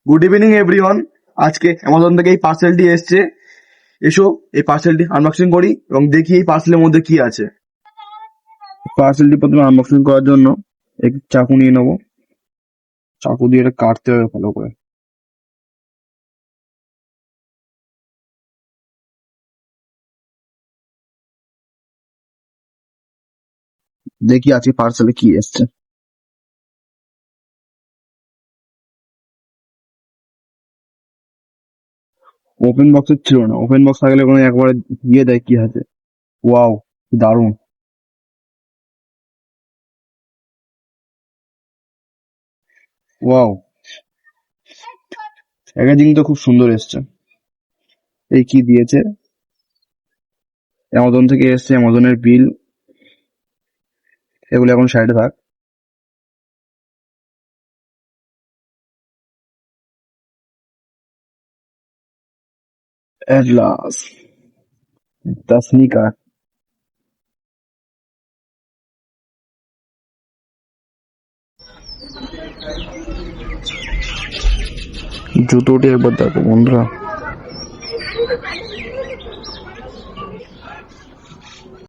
Good evening everyone. আজকে Amazon থেকে এই পার্সেলটি এসছে। এসো এই পার্সেলটি আনবক্সিং করি এবং দেখি এই পার্সেলের মধ্যে কি আছে। পার্সেলটি প্রথমে আনবক্সিং করার জন্য একটি চাকু নিয়ে নেবো। চাকু দিয়ে এটা কাটতে হবে ভালো করে। দেখি আজকে পার্সেলে কি এসছে। ওপেন বক্সের ছিল না, ওপেন বক্স থাকলে কোনো একবারে দিয়ে দেয় কি আছে। ওয়াও, দারুণ। ওয়াও, প্যাকেজিং তো খুব সুন্দর এসছে। এই কি দিয়েছে, অ্যামাজন থেকে এসছে, অ্যামাজনের বিল, এগুলো এখন সাইডে থাক। At last, the sneaker. জুতোটি একবার দেখো বন্ধুরা।